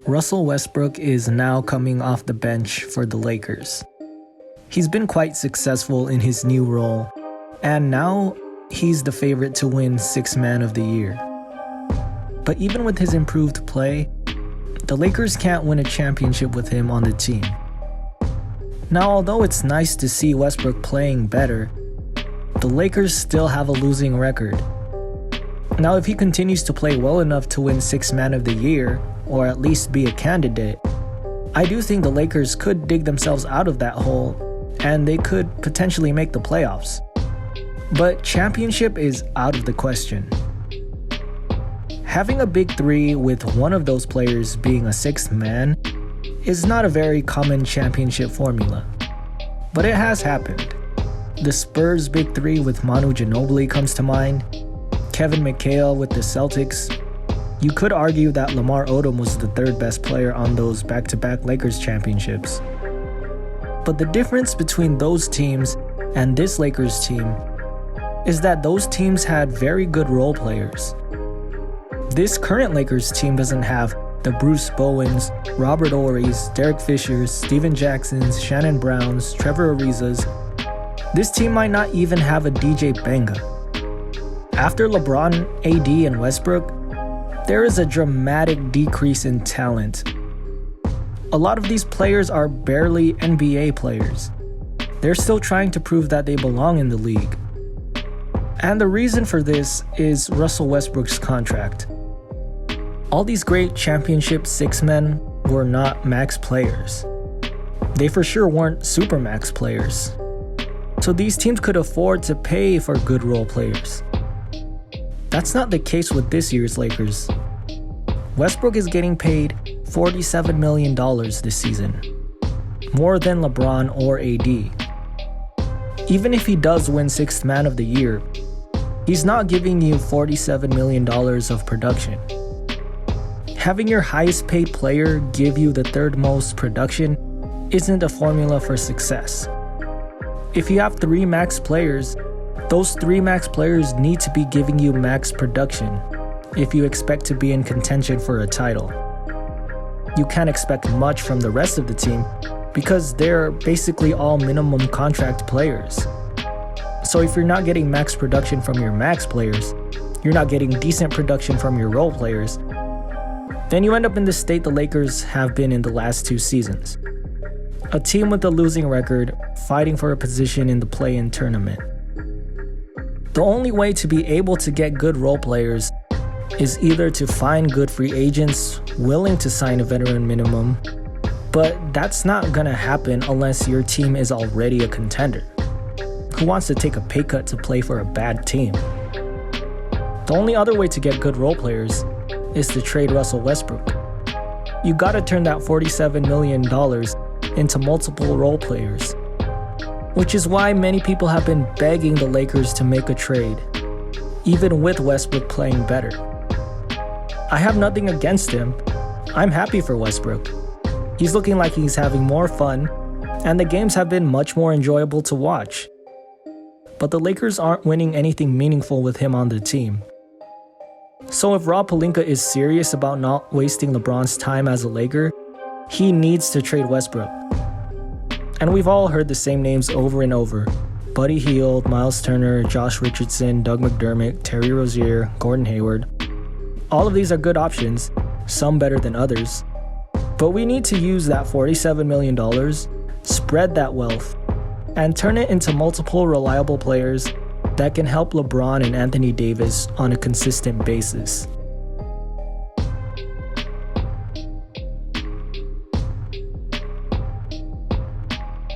Russell Westbrook is now coming off the bench for the Lakers. He's been quite successful in his new role, and now he's the favorite to win Sixth Man of the Year. But even with his improved play, the Lakers can't win a championship with him on the team. Now, although it's nice to see Westbrook playing better, the Lakers still have a losing record. Now, if he continues to play well enough to win Sixth Man of the Year, or at least be a candidate, I do think the Lakers could dig themselves out of that hole, and they could potentially make the playoffs. But championship is out of the question. Having a big three with one of those players being a sixth man is not a very common championship formula, but it has happened. The Spurs big three with Manu Ginobili comes to mind, Kevin Mchale with the Celtics. You could argue that Lamar Odom was the third best player on those back-to-back Lakers championships. But the difference between those teams and this Lakers team is that those teams had very good role players. This current Lakers team doesn't have the Bruce Bowens, Robert Horrys, Derek Fishers, Steven Jacksons, Shannon Browns, Trevor Arizas. This team might not even have a DJ Mbenga. After LeBron, AD, and Westbrook, there is a dramatic decrease in talent. A lot of these players are barely NBA players. They're still trying to prove that they belong in the league. And the reason for this is Russell Westbrook's contract. All these great championship six men were not max players. They for sure weren't supermax players. So these teams could afford to pay for good role players. That's not the case with this year's Lakers. Westbrook is getting paid $47 million this season, more than LeBron or AD. Even if he does win Sixth Man of the Year, he's not giving you $47 million of production. Having your highest paid player give you the third most production isn't a formula for success. If you have three max players, those three max players need to be giving you max production if you expect to be in contention for a title. You can't expect much from the rest of the team because they're basically all minimum contract players. So if you're not getting max production from your max players, you're not getting decent production from your role players, then you end up in the state the Lakers have been in the last two seasons. A team with a losing record fighting for a position in the play-in tournament. The only way to be able to get good role players is either to find good free agents willing to sign a veteran minimum, but that's not gonna happen unless your team is already a contender. Who wants to take a pay cut to play for a bad team? The only other way to get good role players is to trade Russell Westbrook. You gotta turn that $47 million into multiple role players, which is why many people have been begging the Lakers to make a trade, even with Westbrook playing better. I have nothing against him. I'm happy for Westbrook. He's looking like he's having more fun, and the games have been much more enjoyable to watch. But the Lakers aren't winning anything meaningful with him on the team. So if Rob Pelinka is serious about not wasting LeBron's time as a Laker, he needs to trade Westbrook. And we've all heard the same names over and over. Buddy Hield, Miles Turner, Josh Richardson, Doug McDermott, Terry Rozier, Gordon Hayward. All of these are good options, some better than others. But we need to use that $47 million, spread that wealth, and turn it into multiple reliable players that can help LeBron and Anthony Davis on a consistent basis.